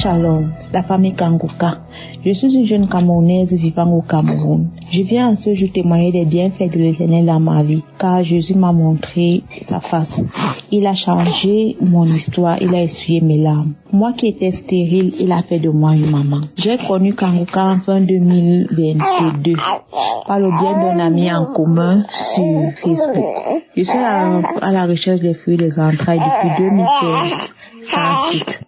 Shalom, la famille Kangoka. Je suis une jeune Camerounaise vivant au Cameroun. Je viens en ce jour témoigner des bienfaits de l'Éternel dans ma vie, car Jésus m'a montré sa face. Il a changé mon histoire, il a essuyé mes larmes. Moi qui étais stérile, il a fait de moi une maman. J'ai connu Kangoka en fin 2022 par le biais d'un ami en commun sur Facebook. Je suis à la recherche des fruits des entrailles depuis 2015, sans suite.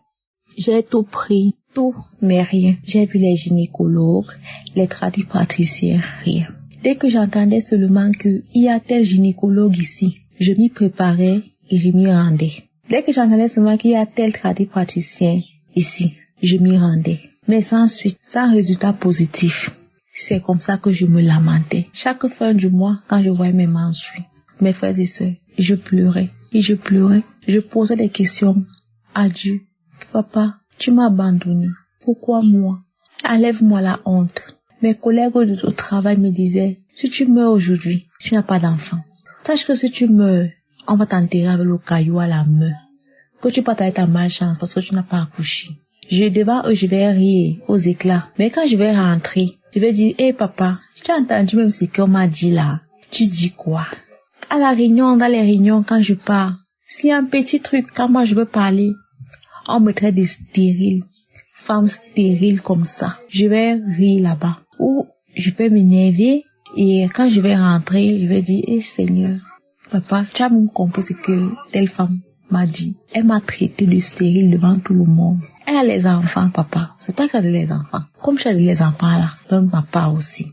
J'ai tout pris, tout, mais rien. J'ai vu les gynécologues, les tradipraticiens, rien. Dès que j'entendais seulement qu'il y a tel gynécologue ici, je m'y préparais et je m'y rendais. Dès que j'entendais seulement qu'il y a tel tradipraticien ici, je m'y rendais. Mais sans suite, sans résultat positif. C'est comme ça que je me lamentais. Chaque fin du mois, quand je voyais mes menstrues, mes frères et sœurs, je pleurais. Et je pleurais. Je posais des questions à Dieu. Papa, tu m'as abandonné. Pourquoi moi? Enlève-moi la honte. Mes collègues de travail me disaient, si tu meurs aujourd'hui, tu n'as pas d'enfant. Sache que si tu meurs, on va t'enterrer avec le caillou à la main. Que tu partes avec ta malchance parce que tu n'as pas accouché. Devant eux, je vais rire aux éclats. Mais quand je vais rentrer, je vais dire, hey papa, tu as entendu même ce qu'on m'a dit là? Tu dis quoi? À la réunion, dans les réunions, quand je pars, s'il y a un petit truc, quand moi je veux parler, on me traite de stérile, femme stérile comme ça. Je vais rire là-bas. Ou je peux m'énerver et quand je vais rentrer, je vais dire, Seigneur, papa, tu as même compris ce que telle femme m'a dit. Elle m'a traité de stérile devant tout le monde. Elle a les enfants, papa. C'est toi qui as les enfants. Comme tu as les enfants là, même papa aussi.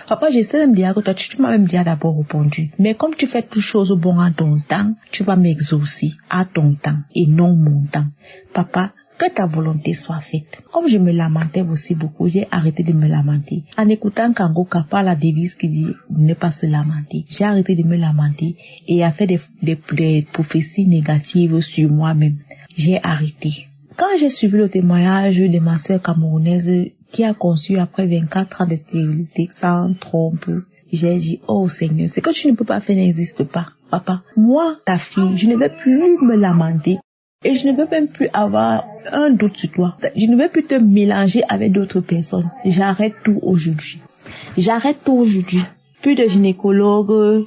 Papa, je sais même dire que toi, tu m'as même déjà d'abord répondu. Mais comme tu fais toutes choses au bon en ton temps, tu vas m'exaucer à ton temps et non mon temps. Papa, que ta volonté soit faite. Comme je me lamentais aussi beaucoup, j'ai arrêté de me lamenter. En écoutant Kangoka par la devise qui dit ne pas se lamenter, j'ai arrêté de me lamenter et à faire des prophéties négatives sur moi-même. J'ai arrêté. Quand j'ai suivi le témoignage de ma sœur camerounaise qui a conçu après 24 ans de stérilité sans trompe, j'ai dit, oh Seigneur, ce que tu ne peux pas faire n'existe pas. Papa, moi, ta fille, je ne vais plus me lamenter et je ne veux même plus avoir un doute sur toi. Je ne veux plus te mélanger avec d'autres personnes. J'arrête tout aujourd'hui. J'arrête tout aujourd'hui. Plus de gynécologue,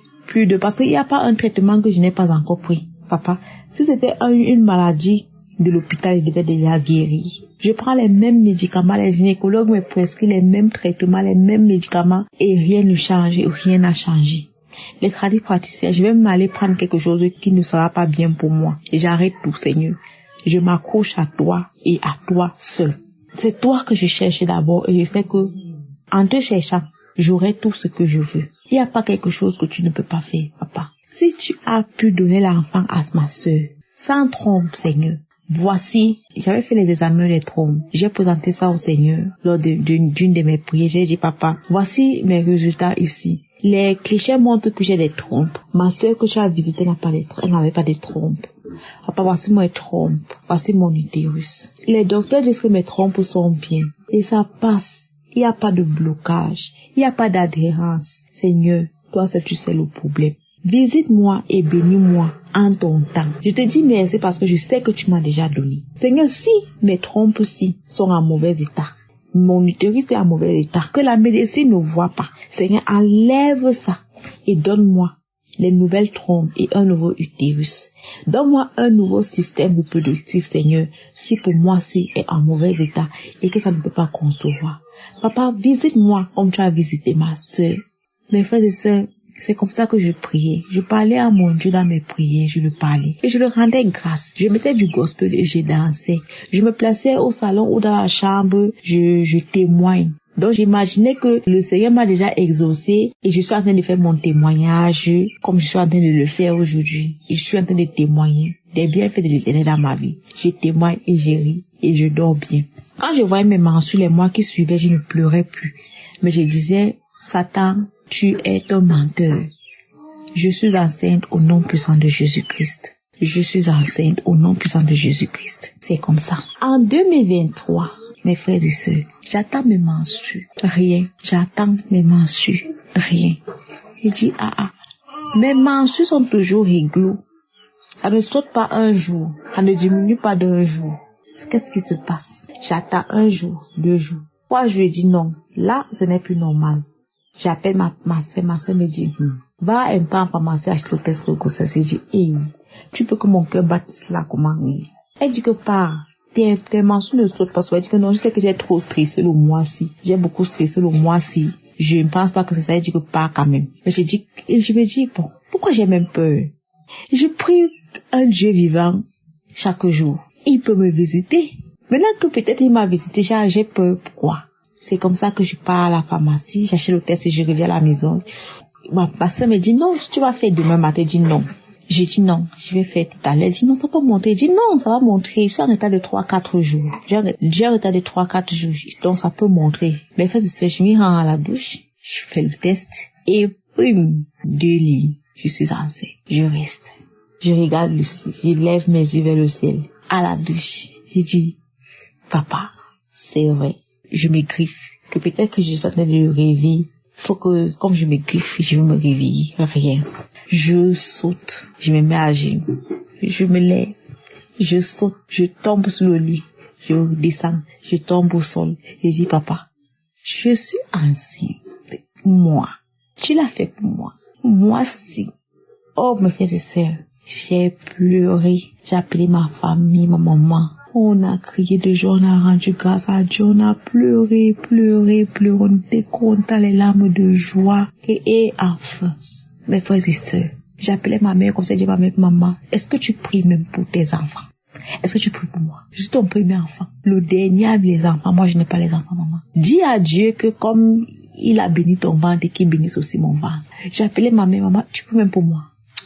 parce qu'il n'y a pas un traitement que je n'ai pas encore pris. Papa, si c'était une maladie de l'hôpital, il devait déjà guérir. Je prends les mêmes médicaments, les gynécologues me prescrivent les mêmes traitements, les mêmes médicaments et rien ne change, rien n'a changé. Les tradipraticiens, je vais m'aller prendre quelque chose qui ne sera pas bien pour moi. Et j'arrête tout, Seigneur. Je m'accroche à toi et à toi seul. C'est toi que je cherche d'abord et je sais que en te cherchant, j'aurai tout ce que je veux. Il n'y a pas quelque chose que tu ne peux pas faire, papa. Si tu as pu donner l'enfant à ma sœur, sans trompe, Seigneur, voici, j'avais fait les examens des trompes. J'ai présenté ça au Seigneur lors d'une de mes prières. J'ai dit, papa, voici mes résultats ici. Les clichés montrent que j'ai des trompes. Ma sœur que tu as visitée elle n'avait pas de trompes. Papa, voici mes trompes. Voici mon utérus. Les docteurs disent que mes trompes sont bien. Et ça passe. Il n'y a pas de blocage. Il n'y a pas d'adhérence. Seigneur, toi seul tu sais le problème. Visite-moi et bénis-moi en ton temps. Je te dis merci parce que je sais que tu m'as déjà donné. Seigneur, si mes trompes-ci sont en mauvais état, mon utérus est en mauvais état, que la médecine ne voit pas, Seigneur, enlève ça et donne-moi les nouvelles trompes et un nouveau utérus. Donne-moi un nouveau système reproductif, Seigneur, si pour moi c'est en mauvais état et que ça ne peut pas concevoir. Papa, visite-moi comme tu as visité ma sœur. Mes frères et sœurs, c'est comme ça que je priais. Je parlais à mon Dieu dans mes prières, je le parlais. Et je le rendais grâce. Je mettais du gospel et je dansais. Je me plaçais au salon ou dans la chambre, je témoigne. Donc j'imaginais que le Seigneur m'a déjà exaucé et je suis en train de faire mon témoignage comme je suis en train de le faire aujourd'hui. Et je suis en train de témoigner des bienfaits de l'Éternel dans ma vie. Je témoigne et je ris et je dors bien. Quand je voyais mes menstrues les mois qui suivaient, je ne pleurais plus. Mais je disais, Satan, tu es un menteur. Je suis enceinte au nom puissant de Jésus-Christ. Je suis enceinte au nom puissant de Jésus-Christ. C'est comme ça. En 2023, mes frères et sœurs, j'attends mes menstrues. Rien. J'attends mes menstrues. Rien. Je dis, mes menstrues sont toujours réglo. Ça ne saute pas un jour. Ça ne diminue pas d'un jour. Qu'est-ce qui se passe? J'attends 1 jour, 2 jours. 3 jours, je dis non. Là, ce n'est plus normal. J'appelle ma soeur me dit, va un peu en pharmacie acheter le test de grossesse. Je dis, hey, tu veux que mon cœur batte là, comment? Elle dit que pas. Tes mensonges ne sautent pas. Elle dit que non, je sais que j'ai trop stressé le mois-ci. J'ai beaucoup stressé le mois-ci. Je ne pense pas que c'est ça. Elle dit que pas quand même. Mais je me dis, bon, pourquoi j'ai même peur? Je prie un Dieu vivant chaque jour. Il peut me visiter. Maintenant que peut-être il m'a visité, j'ai peur. Pourquoi? C'est comme ça que je pars à la pharmacie, j'achète le test et je reviens à la maison. Ma soeur me dit non, tu vas faire demain matin. Je dis non. J'ai dit non, je vais faire tout à l'heure. Elle dit non, ça va pas montrer. Je dis non, ça va montrer. Je suis en état de 3-4 jours. J'ai un état de 3-4 jours. Donc ça peut montrer. Mais fait, je me rends à la douche, je fais le test et prime 2 lits. Je suis enceinte. Je reste. Je regarde le ciel. Je lève mes yeux vers le ciel. À la douche, j'ai dit, papa, c'est vrai. Je me griffe. Que peut-être que je suis en train de rêver. Faut que, comme je me griffe, je me réveille. Rien. Je saute. Je me mets à genoux. Je me lève. Je saute. Je tombe sur le lit. Je descends. Je tombe au sol. Et je dis, papa, je suis enceinte. Moi. Tu l'as fait pour moi. Moi, si. Oh, mes frères et sœurs. J'ai pleuré. J'ai appelé ma famille, ma maman. On a crié de joie, on a rendu grâce à Dieu, on a pleuré, on était contents, les larmes de joie. Et enfin, mes frères et sœurs, j'appelais ma mère comme ça, je dis ma mère, maman, est-ce que tu pries même pour tes enfants? Est-ce que tu pries pour moi? Je suis ton premier enfant. Le dernier a les enfants, moi je n'ai pas les enfants, maman. Dis à Dieu que comme il a béni ton ventre et qu'il bénisse aussi mon ventre. J'appelais ma mère, maman, tu pries même pour moi?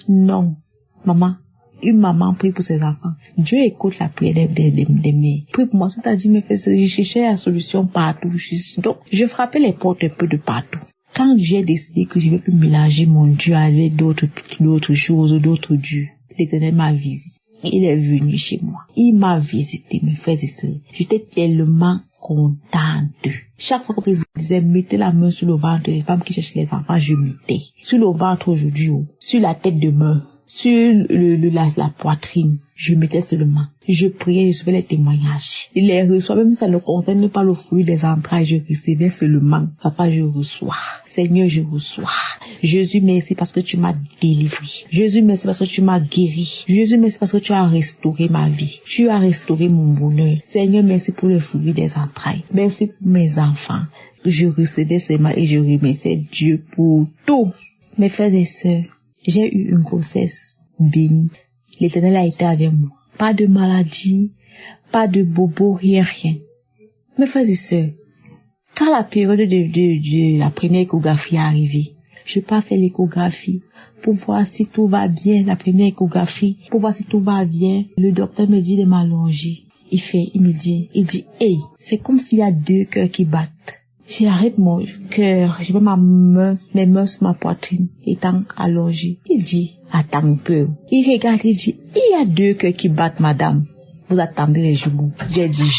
Non, maman. Une maman prie pour ses enfants. Dieu écoute la prière des mères. Prie pour moi. C'est-à-dire, je cherchais la solution partout. Donc, je frappais les portes un peu de partout. Quand j'ai décidé que je ne vais plus mélanger mon Dieu avec d'autres choses, d'autres dieux, l'Éternel m'a visité. Il est venu chez moi. Il m'a visité, mes frères et sœurs. J'étais tellement contente. Chaque fois que le président disait, mettez la main sur le ventre des femmes qui cherchent les enfants, je mettais. Sur le ventre aujourd'hui, sur la tête de meurtre. Sur la poitrine, je mettais seulement. Je priais, je recevais les témoignages. Il les reçoit, même si ça ne concerne pas le fruit des entrailles, je recevais seulement. Papa, je reçois. Seigneur, je reçois. Jésus, merci parce que tu m'as délivré. Jésus, merci parce que tu m'as guéri. Jésus, merci parce que tu as restauré ma vie. Tu as restauré mon bonheur. Seigneur, merci pour le fruit des entrailles. Merci pour mes enfants. Je recevais seulement et je remerciais Dieu pour tout. Mes frères et sœurs, j'ai eu une grossesse bénie. L'Éternel a été avec moi. Pas de maladie, pas de bobo, rien. Mes frères et sœurs, quand la période de la première échographie est arrivée, je n'ai pas fait l'échographie pour voir si tout va bien, la première échographie, pour voir si tout va bien. Le docteur me dit de m'allonger. Il me dit, hey, c'est comme s'il y a 2 cœurs qui battent. J'arrête mon cœur, je mets mes mains sur ma poitrine, étant allongée. Il dit, attends un peu. Il regarde, il dit, il y a 2 cœurs qui battent, madame. Vous attendez les jours. J'ai dit,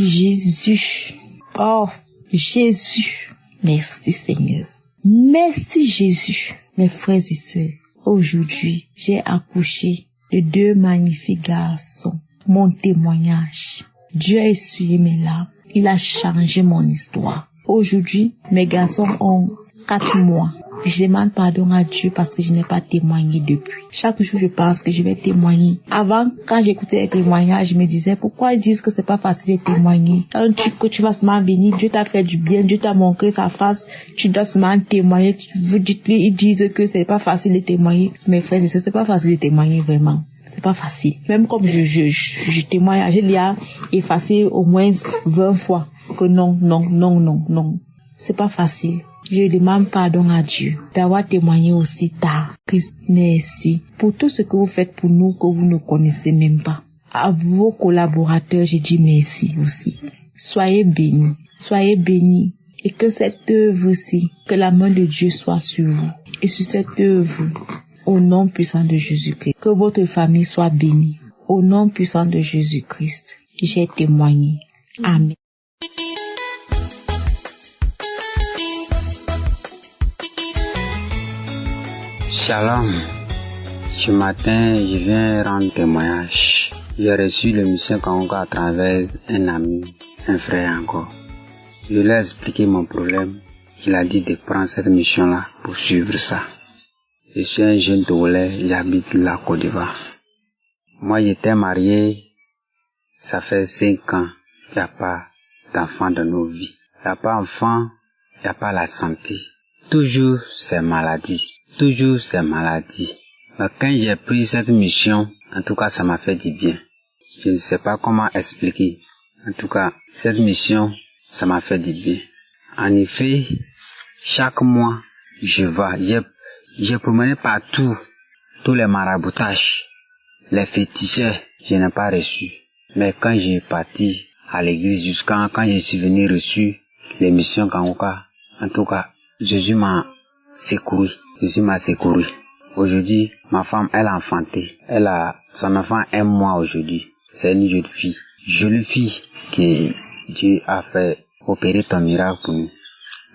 Jésus. Oh, Jésus. Merci Seigneur. Merci Jésus. Mes frères et sœurs, aujourd'hui, j'ai accouché de 2 magnifiques garçons. Mon témoignage. Dieu a essuyé mes larmes. Il a changé mon histoire. Aujourd'hui, mes garçons ont 4 mois. Je demande pardon à Dieu parce que je n'ai pas témoigné depuis. Chaque jour, je pense que je vais témoigner. Avant, quand j'écoutais les témoignages, je me disais, pourquoi ils disent que c'est pas facile de témoigner? Que tu vas seulement venir, Dieu t'a fait du bien, Dieu t'a montré sa face, tu dois seulement témoigner. Ils disent que c'est pas facile de témoigner. Mes frères et sœurs, c'est pas facile de témoigner vraiment. C'est pas facile. Même comme je témoigne, je l'ai effacé au moins 20 fois que non. C'est pas facile. Je demande pardon à Dieu d'avoir témoigné aussi tard. Christ, merci pour tout ce que vous faites pour nous que vous ne connaissez même pas. À vos collaborateurs, je dis merci aussi. Soyez bénis. Et que cette œuvre-ci, que la main de Dieu soit sur vous. Et sur cette œuvre, au nom puissant de Jésus-Christ, que votre famille soit bénie. Au nom puissant de Jésus-Christ, j'ai témoigné. Amen. Shalom. Ce matin, je viens rendre témoignage J'ai reçu l'émission Kanguka à travers un ami, un frère encore. Je lui ai expliqué mon problème. Il a dit de prendre cette mission-là pour suivre ça. Je suis un jeune Togolais, j'habite la Côte d'Ivoire. Moi, j'étais marié, ça fait 5 ans. Il n'y a pas d'enfant dans nos vies. Il n'y a pas d'enfant, il n'y a pas la santé. Toujours, c'est maladie. Toujours, c'est maladie. Mais quand j'ai pris cette mission, en tout cas, ça m'a fait du bien. Je ne sais pas comment expliquer. En tout cas, cette mission, ça m'a fait du bien. En effet, chaque mois, je vais. J'ai promené partout, tous les maraboutages, les féticheurs, je n'ai pas reçu. Mais quand j'ai parti à l'église, jusqu'à quand je suis venu reçu les missions Kanguka, en tout cas, Jésus m'a secouru. Jésus m'a secouru. Aujourd'hui, ma femme, elle a enfanté. Elle a son enfant 1 mois aujourd'hui. C'est une jeune fille. Jolie fille que Dieu a fait opérer ton miracle pour nous.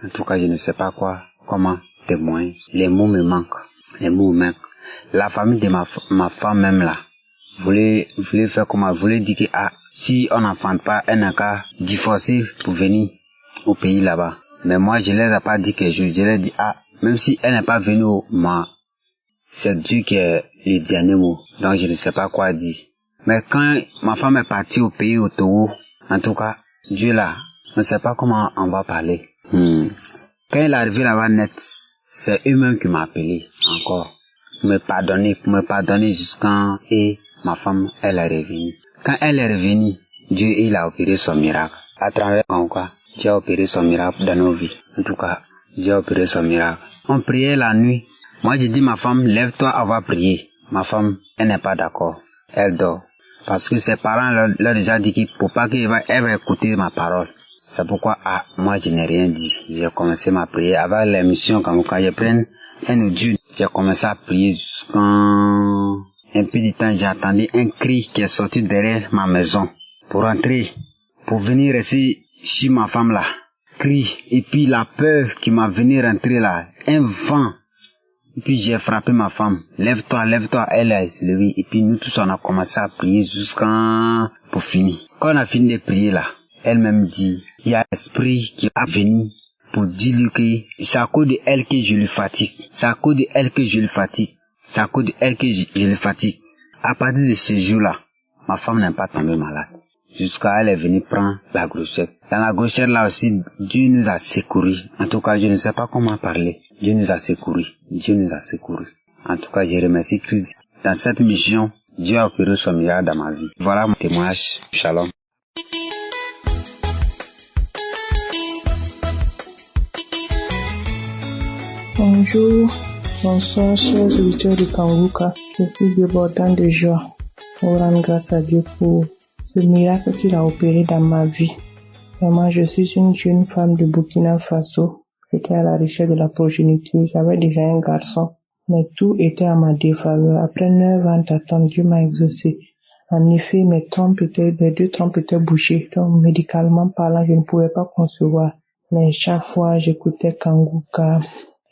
En tout cas, je ne sais pas comment témoigner. Les mots me manquent. Les mots me manquent. La famille de ma femme même là, voulait faire comment? Voulait dire que si on n'enfante pas, elle n'a qu'à divorcer pour venir au pays là-bas. Mais moi, je ne leur ai pas dit quelque chose. Je leur ai dit, même si elle n'est pas venue c'est Dieu qui est le dernier mot. Donc, je ne sais pas quoi dire. Mais quand ma femme est partie au pays, au Togo, en tout cas, Dieu là, on ne sait pas comment on va parler. Quand il est arrivé là-bas net, c'est eux-mêmes qui m'ont appelé encore. Pour me pardonner jusqu'à et ma femme, elle est revenue. Quand elle est revenue, Dieu, il a opéré son miracle. À travers quoi? Dieu a opéré son miracle dans nos vies. En tout cas, Dieu a opéré son miracle. On priait la nuit. Moi, j'ai dit ma femme, lève-toi, on va prier. Ma femme, elle n'est pas d'accord. Elle dort. Parce que ses parents leur déjà dit qu'il ne faut pas qu'elle va écouter ma parole. C'est pourquoi, moi, je n'ai rien dit. J'ai commencé ma prière. Avec l'émission, quand je prends un audio, j'ai commencé à prier jusqu'à un peu de temps. J'ai attendu un cri qui est sorti derrière ma maison pour entrer, pour venir rester chez ma femme là. Cri. Et puis la peur qui m'a venu rentrer là. Un vent. Et puis j'ai frappé ma femme. Lève-toi, lève-toi. Elle est levée. Et puis nous tous on a commencé à prier jusqu'à pour finir. Quand on a fini de prier là, elle-même dit, il y a l'esprit qui a venu pour dire lui que c'est à cause de elle que je le fatigue. C'est à cause de elle que je le fatigue. C'est à cause de elle que je le fatigue. À partir de ce jour-là, ma femme n'est pas tombée malade. Jusqu'à elle est venue prendre la grossesse. Dans la grossesse là aussi, Dieu nous a secourus. En tout cas, je ne sais pas comment parler. Dieu nous a secourus. Dieu nous a secourus. En tout cas, je remercie Christ. Dans cette mission, Dieu a opéré son miracle dans ma vie. Voilà mon témoignage. Shalom. Bonjour, bonsoir, chers auditeurs de Kanguka. Je suis débordant de joie. On rend grâce à Dieu pour ce miracle qu'il a opéré dans ma vie. Vraiment, je suis une jeune femme de Burkina Faso. J'étais à la recherche de la progéniture. J'avais déjà un garçon, mais tout était à ma défaveur. Après 9 ans d'attente, Dieu m'a exaucé. En effet, mes 2 trompes étaient bouchées. Donc, médicalement parlant, je ne pouvais pas concevoir. Mais chaque fois, j'écoutais Kanguka,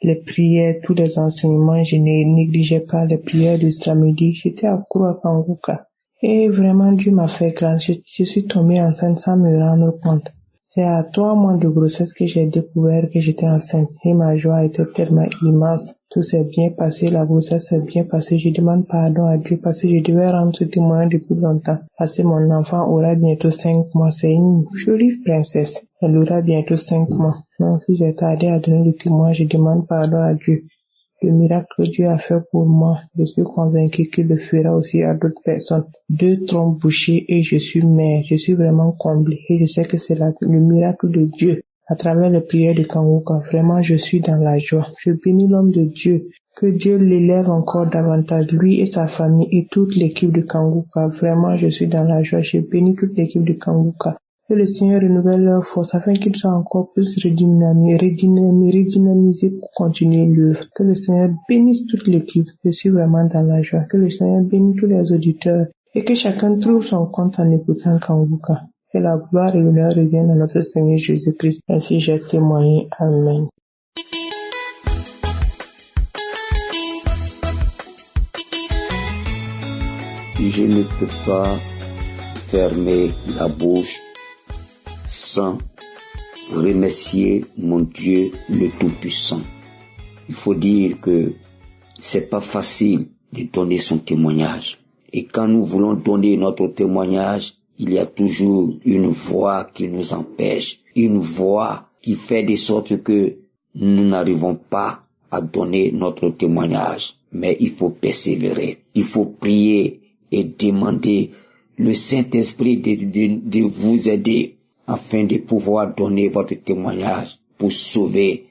les prières, tous les enseignements, je ne négligeais pas les prières du samedi. J'étais accro à Kanguka. Et vraiment, Dieu m'a fait grâce. Je suis tombée enceinte sans me rendre compte. C'est à 3 mois de grossesse que j'ai découvert que j'étais enceinte. Et ma joie était tellement immense. Tout s'est bien passé, la grossesse s'est bien passée. Je demande pardon à Dieu parce que je devais rendre ce témoignage depuis longtemps. Parce que mon enfant aura bientôt 5 mois. C'est une jolie princesse. Elle aura bientôt 5 mois. Donc si j'ai tardé à donner le témoignage, je demande pardon à Dieu. Le miracle que Dieu a fait pour moi, je suis convaincu qu'il le fera aussi à d'autres personnes. 2 trompes bouchées et je suis mère. Je suis vraiment comblée. Et je sais que c'est le miracle de Dieu. À travers les prières de Kanguka, vraiment je suis dans la joie. Je bénis l'homme de Dieu. Que Dieu l'élève encore davantage, lui et sa famille et toute l'équipe de Kanguka. Vraiment je suis dans la joie. Je bénis toute l'équipe de Kanguka. Que le Seigneur renouvelle leur force afin qu'ils soient encore plus redynamisés pour continuer l'œuvre. Que le Seigneur bénisse toute l'équipe. Je suis vraiment dans la joie. Que le Seigneur bénisse tous les auditeurs et que chacun trouve son compte en écoutant Kanguka. Que la gloire et l'honneur reviennent à notre Seigneur Jésus-Christ. Ainsi j'ai témoigné. Amen. Je ne peux pas fermer la bouche sans remercier mon Dieu le Tout-Puissant. Il faut dire que c'est pas facile de donner son témoignage. Et quand nous voulons donner notre témoignage, il y a toujours une voix qui nous empêche, une voix qui fait de sorte que nous n'arrivons pas à donner notre témoignage. Mais il faut persévérer, il faut prier et demander le Saint-Esprit de vous aider afin de pouvoir donner votre témoignage pour sauver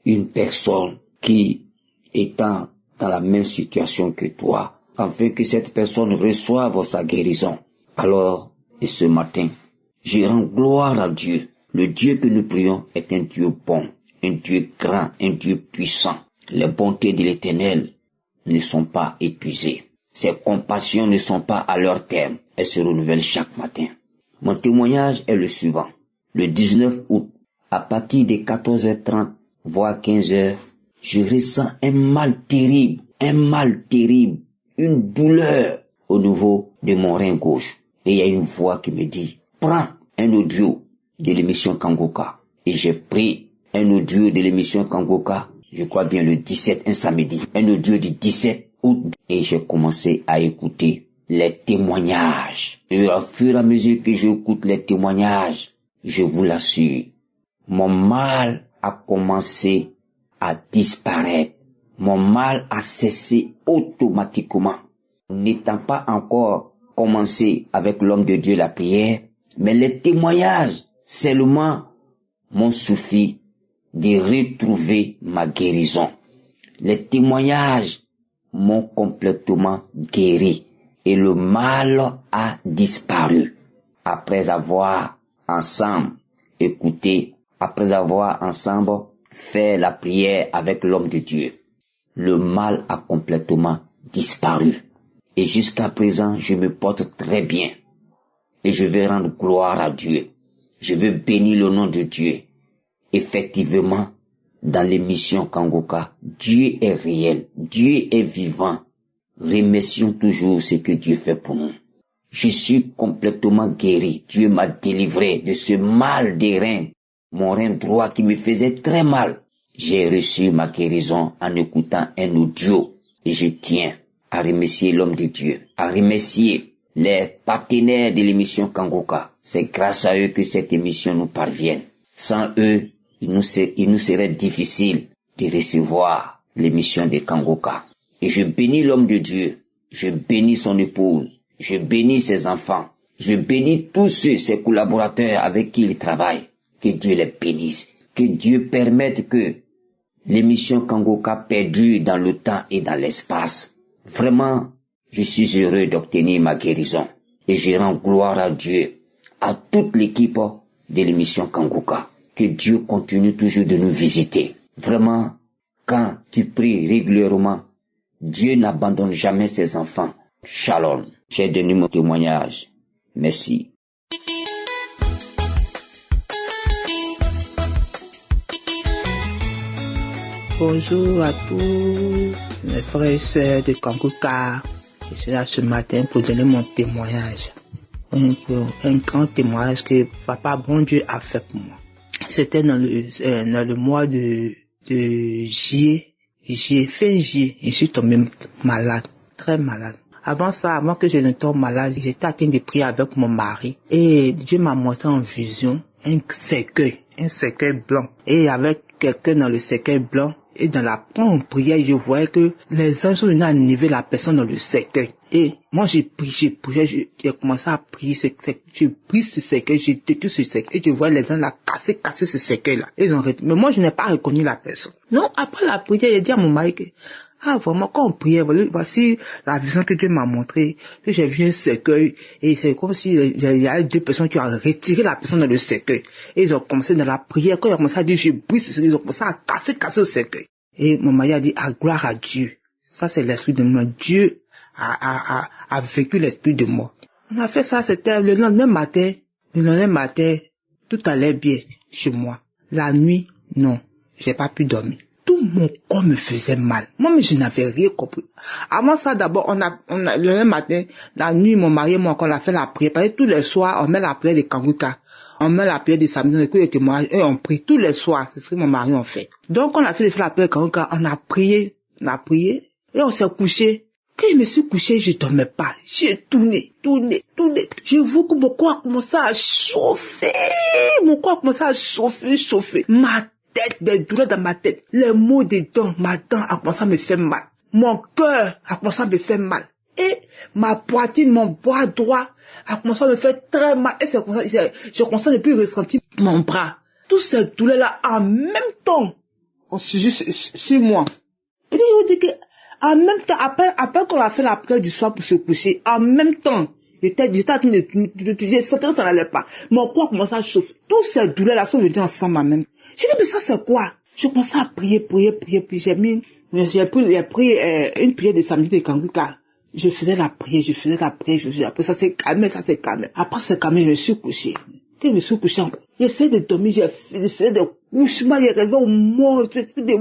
une personne qui étant dans la même situation que toi, afin que cette personne reçoive sa guérison. Alors, et ce matin, je rends gloire à Dieu. Le Dieu que nous prions est un Dieu bon, un Dieu grand, un Dieu puissant. Les bontés de l'Éternel ne sont pas épuisées. Ses compassions ne sont pas à leur terme. Elles se renouvellent chaque matin. Mon témoignage est le suivant. Le 19 août, à partir de 14h30, voire 15h, je ressens un mal terrible, une douleur au niveau de mon rein gauche. Et il y a une voix qui me dit, prends un audio de l'émission Kangoka. Et j'ai pris un audio de l'émission Kangoka, je crois bien le 17, un samedi, un audio du 17 août. Et j'ai commencé à écouter les témoignages. Et au fur et à mesure que j'écoute les témoignages, je vous l'assure, mon mal a commencé à disparaître. Mon mal a cessé automatiquement. N'étant pas encore commencé avec l'homme de Dieu la prière, mais les témoignages seulement m'ont suffi de retrouver ma guérison. Les témoignages m'ont complètement guéri et le mal a disparu. Après avoir ensemble écouté, après avoir ensemble fait la prière avec l'homme de Dieu, le mal a complètement disparu. Et jusqu'à présent, je me porte très bien. Et je vais rendre gloire à Dieu. Je veux bénir le nom de Dieu. Effectivement, dans l'émission Kangoka, Dieu est réel, Dieu est vivant. Remercions toujours ce que Dieu fait pour nous. Je suis complètement guéri. Dieu m'a délivré de ce mal des reins, mon rein droit qui me faisait très mal. J'ai reçu ma guérison en écoutant un audio et je tiens à remercier l'homme de Dieu, à remercier les partenaires de l'émission Kangoka. C'est grâce à eux que cette émission nous parvient. Sans eux, il nous serait difficile de recevoir l'émission de Kangoka. Et je bénis l'homme de Dieu, je bénis son épouse, je bénis ses enfants, je bénis tous ses collaborateurs avec qui il travaille. Que Dieu les bénisse, que Dieu permette que l'émission Kangoka perdure dans le temps et dans l'espace. Vraiment, je suis heureux d'obtenir ma guérison et je rends gloire à Dieu, à toute l'équipe de l'émission Kangoka. Que Dieu continue toujours de nous visiter. Vraiment, quand tu pries régulièrement, Dieu n'abandonne jamais ses enfants. Shalom. J'ai donné mon témoignage. Merci. Bonjour à tous mes frères et sœurs de Kangoka. Je suis là ce matin pour donner mon témoignage. Un grand témoignage que Papa Bon Dieu a fait pour moi. C'était dans le mois de juillet, fin juillet, je suis tombé malade, très malade. Avant ça, avant que je ne tombe malade, j'étais atteint de prier avec mon mari. Et Dieu m'a montré en vision un cercueil blanc. Et avec quelqu'un dans le cercueil blanc, et dans la prière, je voyais que les anges sont venus enlever la personne dans le cercueil. Et moi, j'ai commencé à prier j'ai pris ce cercueil, j'ai détruit ce cercueil, et je voyais les anges là casser ce cercueil-là. Mais moi, je n'ai pas reconnu la personne. Non, après la prière, j'ai dit à mon mari que, vraiment, quand on priait, voici la vision que Dieu m'a montrée, que j'ai vu un cercueil, et c'est comme si il y a deux personnes qui ont retiré la personne dans le cercueil. Et ils ont commencé dans la prière, quand ils ont commencé à dire, je brise ce cercueil, ils ont commencé à casser le cercueil. Et mon mari a dit, gloire à Dieu. Ça, c'est l'esprit de moi. Dieu a vécu l'esprit de moi. On a fait ça, c'était le lendemain matin, tout allait bien chez moi. La nuit, non, j'ai pas pu dormir. Tout tout mon corps me faisait mal. Moi, mais je n'avais rien compris. Avant ça, d'abord, on a, le même matin, la nuit, mon mari et moi, on a fait la prière. Parce que tous les soirs, on met la prière des Kanguka. On met la prière des samedis, on écoute les témoignages, et on prie tous les soirs. C'est ce que mon mari a fait. Donc, on a fait la prière des Kanguka, on a prié, et on s'est couché. Quand je me suis couché, je dormais pas. J'ai tourné. Je vois que mon corps a commencé à chauffer. Ma tête, des douleurs dans ma tête. Les maux des dents, ma dent a commencé à me faire mal. Mon cœur a commencé à me faire mal. Et ma poitrine, mon bras droit a commencé à me faire très mal. Et je commençais à ne plus ressentir mon bras. Toutes ces douleurs-là en même temps ont surgi sur moi. Et je dis que en même temps, après qu'on a fait la prière du soir pour se coucher, en même temps, j'étais en train je sentais que ça n'allait pas. Mon corps commençait à chauffer. Toutes ces douleurs-là sont venues ensemble en même temps. J'ai dit, mais ça c'est quoi? Je commençais à prier, puis j'ai pris une prière de samedi de Kanguka. Je faisais la prière. Après ça s'est calmé. Après c'est calmé, je me suis couché. Quand je me suis couché, j'essayais de dormir, j'ai fait des couchements, j'ai rêvé au mort, esprit de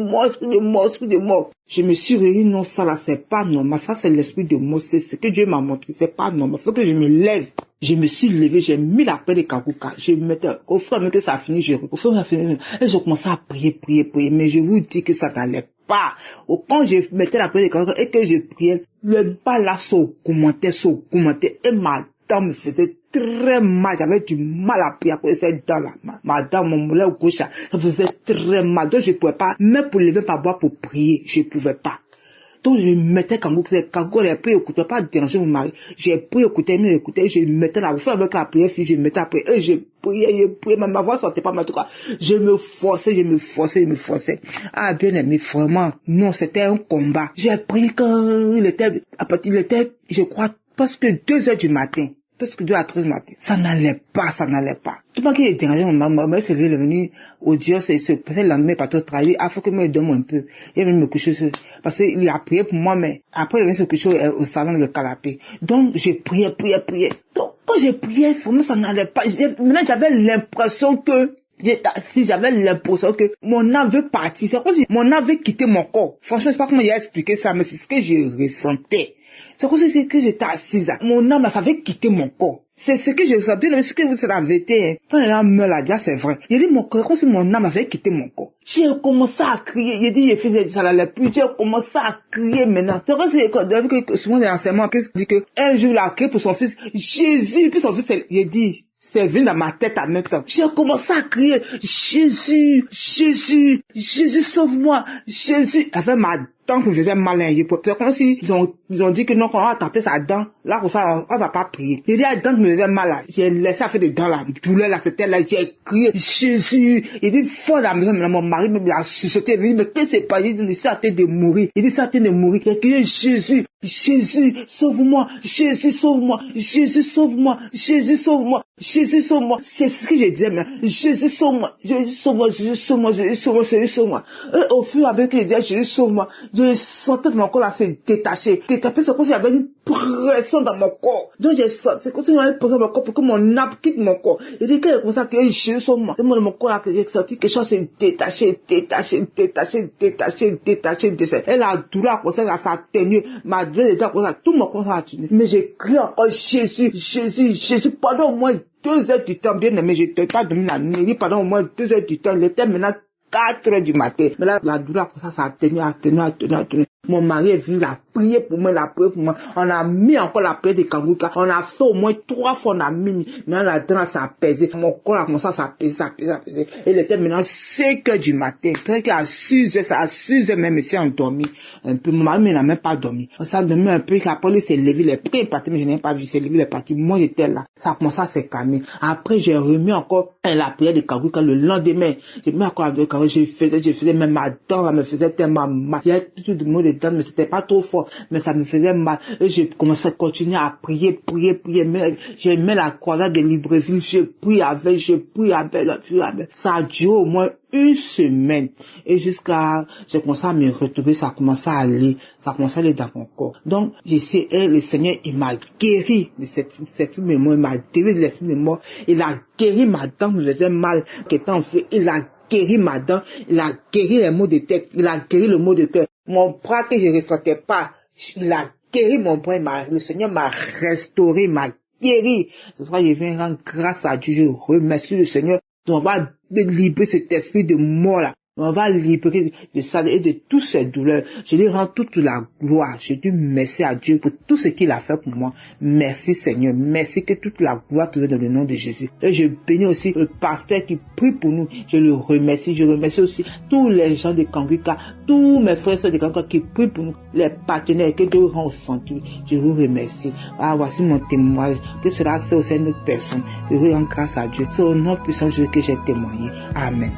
mort. Je me suis réunie, non, ça là, c'est pas normal, ça c'est l'esprit de mort, c'est ce que Dieu m'a montré, c'est pas normal, faut que je me lève. Je me suis levé, j'ai mis la paix de Kanguka, je mettais, au fur et à mesure que ça a fini, et je commençais à prier, mais je vous dis que ça n'allait pas. Quand je mettais la paix de Kanguka et que je priais, le bas là s'augmentait, et ma dent me faisait très mal, j'avais du mal à prier après cette dent-là. Ma dent, mon mollet gauche, ça faisait très mal. Donc je pouvais pas, même pour lever ma voix pour prier, je pouvais pas. Donc je mettais Kanguka, les prières, écoutez, pas déranger mon mari. J'ai prié, écouté, je mettais la voix avec la prière, je mettais après, et je priais, ma voix sortait pas, mais en tout cas, je me forçais. Ah, bien aimé, vraiment, non, c'était un combat. J'ai prié quand il était, je crois, presque 2 heures du matin. Presque 2 à 3 du matin. Ça n'allait pas. Tout le monde qui est dérangé, mon maman s'est venu au Dieu, c'est le lendemain, pas trop travailler, faut que me donne un peu. Il est venu me coucher parce qu'il a prié pour moi, mais après il est venu se coucher au salon, le canapé. Donc, j'ai prié. Donc, quand j'ai prié, vraiment, ça n'allait pas. Maintenant, j'avais l'impression que mon âme veut partir. C'est comme si mon âme veut quitter mon corps. Franchement, je sais pas comment il a expliqué ça, mais c'est ce que je ressentais. C'est comme si que j'étais assise. Mon âme, là, ça veut quitter mon corps. C'est ce que je ressentais, mais c'est la vérité, hein. Quand l'âme meurt là, déjà, c'est vrai. J'ai dit mon corps, comme si mon âme avait quitté mon corps. J'ai commencé à crier. J'ai dit, ça n'allait plus. J'ai commencé à crier maintenant. C'est comme si, souvent, les enseignements, qu'est-ce qu'il dit que, un jour, il a crié pour son fils, Jésus, puis son fils, j'ai dit, c'est venu dans ma tête en même temps. J'ai commencé à crier, Jésus, sauve-moi, Jésus. Avec ma dent que je faisais mal, c'est comme si ils ont dit que non, quand on va taper sa dent, là, comme ça, on va pas prier. J'ai dit, la dent que me faisait mal, là. J'ai laissé faire des dents, là. Douleur, là, c'était là, j'ai crié, Jésus. Il dit, fort dans la maison, mon mari me a chuchoté, il dit, mais qu'est-ce que c'est pas? Il dit, c'est en train de mourir. Il dit, c'est en train de mourir. J'ai crié, Jésus, sauve-moi, Jésus, sauve-moi. C'est ce que je disais, mais Jésus, sauve-moi. Au fur et à mesure que je disais, Jésus, sauve-moi, je sentais que mon corps là se détacher. C'est comme si il y avait une pression dans mon corps. Donc j'ai senti, c'est comme si il y avait une pression dans mon corps pour que mon âme quitte mon corps. Et dès qu'il a commencé à crier, Jésus, sauve-moi. C'est mon corps là que j'ai senti quelque chose se détacher. Et la douleur commençait à s'atténuer. Ma douleur déjà commençait à tout mon corps à atténuer. Mais j'ai crié encore Jésus, pendant au moins 2 heures du temps, bien aimé, je n'étais pas dormi la nuit, pendant au moins 2 heures du temps, il était maintenant 4 heures du matin. Mais là, la douleur, ça s'est atténué. Mon mari est venu la prier pour moi. On a mis encore la prière de Kanguka. On a fait au moins 3 fois, on a mis. Maintenant, la dent, ça a apaisé. Mon corps a commencé à s'apaiser. Et il était maintenant 5 heures du matin. Peut-être qu'à 6 heures, même, il s'est endormi. Un peu. Mon mari, il n'a même pas dormi. On s'est endormi un peu. Après, lui, s'est levé, les prières parties, mais je n'ai pas vu. Il s'est levé, il est parti. Moi, j'étais là. Ça a commencé à se calmer. Après, j'ai remis encore la prière de Kanguka le lendemain. J'ai mis encore la prière de Kanguka. Je faisais même ma dent, ça me faisait tellement mal. Il y a tout de mots dedans, mais c'était pas trop fort, mais ça me faisait mal. Et j'ai commencé à continuer à prier. Mais j'ai mis la croisade de Libreville, j'ai prié avec. Ça a duré au moins 1 semaine. Et jusqu'à, j'ai commencé à me retrouver, ça a commencé à aller dans mon corps. Donc, le Seigneur, il m'a guéri de cette mémoire, il m'a guéri de l'esprit de mort, il a guéri ma dent, je faisais mal, qui était en fait, il a guéri ma dent, il a guéri les maux de tête, il a guéri le mot de cœur. Mon bras que je ne ressentais pas, il a guéri mon bras, le Seigneur m'a restauré, m'a guéri. C'est pourquoi je viens rendre grâce à Dieu, je remercie le Seigneur. Donc on va libérer cet esprit de mort là. On va libérer de ça et de toutes ces douleurs. Je lui rends toute la gloire. Je dis merci à Dieu pour tout ce qu'il a fait pour moi. Merci Seigneur. Merci que toute la gloire te vienne dans le nom de Jésus. Et je bénis aussi le pasteur qui prie pour nous. Je le remercie. Je remercie aussi tous les gens de Kanguka, tous mes frères et sœurs de Kanguka qui prient pour nous, les partenaires que Dieu rend au centre. Je vous remercie. Ah, voici mon témoignage. Que cela c'est aussi une autre personne. Je vous rends grâce à Dieu. C'est au nom puissant de Jésus que j'ai témoigné. Amen.